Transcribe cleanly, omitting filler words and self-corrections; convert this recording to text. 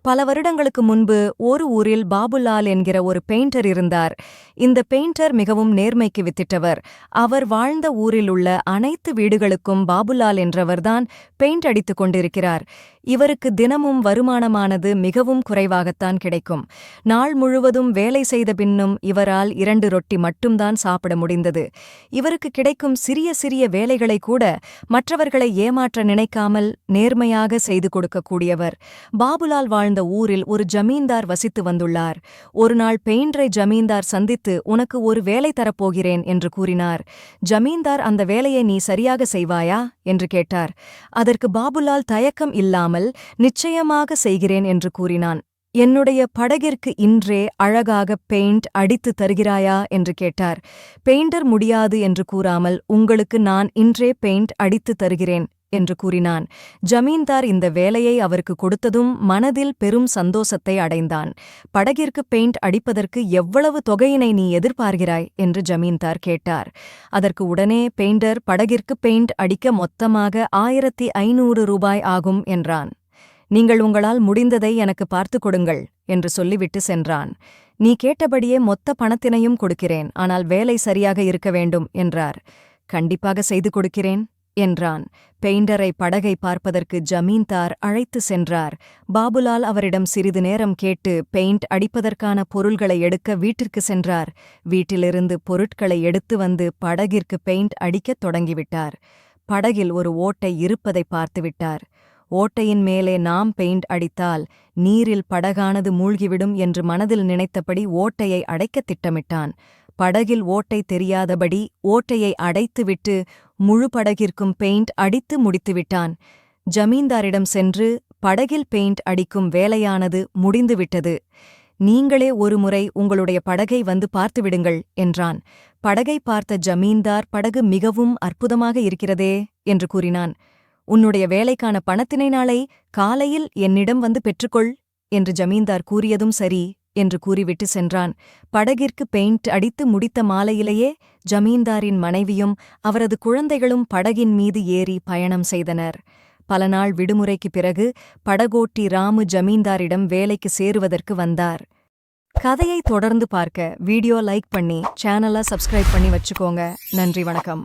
பல வருடங்களுக்கு முன்பு ஒரு ஊரில் பாபுலால் என்கிற ஒரு பெயிண்டர் இருந்தார். இந்த பெயிண்டர் மிகவும் நேர்மைக்கு வித்திட்டவர். அவர் வாழ்ந்த ஊரில் உள்ள அனைத்து வீடுகளுக்கும் பாபுலால் என்றவர்தான் பெயிண்ட் அடித்துக் கொண்டிருக்கிறார். இவருக்கு தினமும் வருமானமானது மிகவும் குறைவாகத்தான் கிடைக்கும். நாள் முழுவதும் வேலை செய்த பின்னும் இவரால் 2 ரொட்டி மட்டும்தான் சாப்பிட முடிந்தது. இவருக்கு கிடைக்கும் சிறிய சிறிய வேலைகளை கூட மற்றவர்களை ஏமாற்ற நினைக்காமல் நேர்மையாக செய்து கொடுக்கக்கூடியவர். பாபுலால் வாழ்ந்த ஊரில் ஒரு ஜமீன்தார் வசித்து வந்துள்ளார். ஒருநாள் பெயிண்டரை ஜமீன்தார் சந்தித்து, உனக்கு ஒரு வேலை தரப்போகிறேன் என்று கூறினார். ஜமீன்தார், அந்த வேலையை நீ சரியாக செய்வாயா என்று கேட்டார். அதற்கு பாபுலால் தயக்கம் இல்லாமல் நிச்சயமாக செய்கிறேன் என்று கூறினான். என்னுடைய படகிற்கு இன்றே அழகாக பெயிண்ட் அடித்து தருகிறாயா என்று கேட்டார். பெயிண்டர் முடியாது என்று கூறாமல், உங்களுக்கு நான் இன்றே பெயிண்ட் அடித்து தருகிறேன் என்று கூறினான். ஜமீன்தார் இந்த வேலையை அவருக்கு கொடுத்ததும் மனதில் பெரும் சந்தோஷத்தை அடைந்தான். படகிற்கு பெயிண்ட் அடிப்பதற்கு எவ்வளவு தொகையினை நீ எதிர்பார்க்கிறாய் என்று ஜமீன்தார் கேட்டார். அதற்கு உடனே பெயிண்டர், படகிற்கு பெயிண்ட் அடிக்க மொத்தமாக 1500 ரூபாய் ஆகும் என்றான். நீங்கள் உங்களால் முடிந்ததை எனக்கு பார்த்துக் கொடுங்கள் என்று சொல்லிவிட்டு சென்றான். நீ கேட்டபடியே மொத்த பணத்தினையும் கொடுக்கிறேன், ஆனால் வேலை சரியாக இருக்க வேண்டும் என்றார். கண்டிப்பாக செய்து கொடுக்கிறேன் என்றான். பெயிண்டரை படகை பார்ப்பதற்கு ஜமீன்தார் அழைத்து சென்றார். பாபுலால் அவரிடம் சிறிது நேரம் கேட்டு பெயிண்ட் அடிப்பதற்கான பொருள்களை எடுக்க வீட்டிற்கு சென்றார். வீட்டிலிருந்து பொருட்களை எடுத்து வந்து படகிற்கு பெயிண்ட் அடிக்கத் தொடங்கிவிட்டார். படகில் ஒரு ஓட்டை இருப்பதை பார்த்துவிட்டார். ஓட்டையின் மேலே நாம் பெயிண்ட் அடித்தால் நீரில் படகானது மூழ்கிவிடும் என்று மனதில் நினைத்தபடி ஓட்டையை அடைக்கத் திட்டமிட்டான். படகில் ஓட்டை தெரியாதபடி ஓட்டையை அடைத்துவிட்டு முழு படகிற்கும் பெயிண்ட் அடித்து முடித்துவிட்டான். ஜமீன்தாரிடம் சென்று, படகில் பெயிண்ட் அடிக்கும் வேலையானது முடிந்துவிட்டது. நீங்களே ஒருமுறை உங்களுடைய படகை வந்து பார்த்துவிடுங்கள் என்றான். படகை பார்த்த ஜமீன்தார், படகு மிகவும் அற்புதமாக இருக்கிறதே என்று கூறினான். உன்னுடைய வேலைக்கான பணத்தினை நாளை காலையில் என்னிடம் வந்து பெற்றுக்கொள் என்று ஜமீன்தார் கூறியதும் சரி என்று கூறிவிட்டு சென்றான். படகிற்கு பெயிண்ட் அடித்து முடித்த மாலையிலேயே ஜமீன்தாரின் மனைவியும் அவரது குழந்தைகளும் படகின் மீது ஏறி பயணம் செய்தனர். பல நாள் விடுமுறைக்குப் பிறகு படகோட்டி ராமு ஜமீன்தாரிடம் வேலைக்கு சேருவதற்கு வந்தார். கதையை தொடர்ந்து பார்க்க வீடியோ லைக் பண்ணி சேனலை சப்ஸ்கிரைப் பண்ணி வச்சுக்கோங்க. நன்றி, வணக்கம்.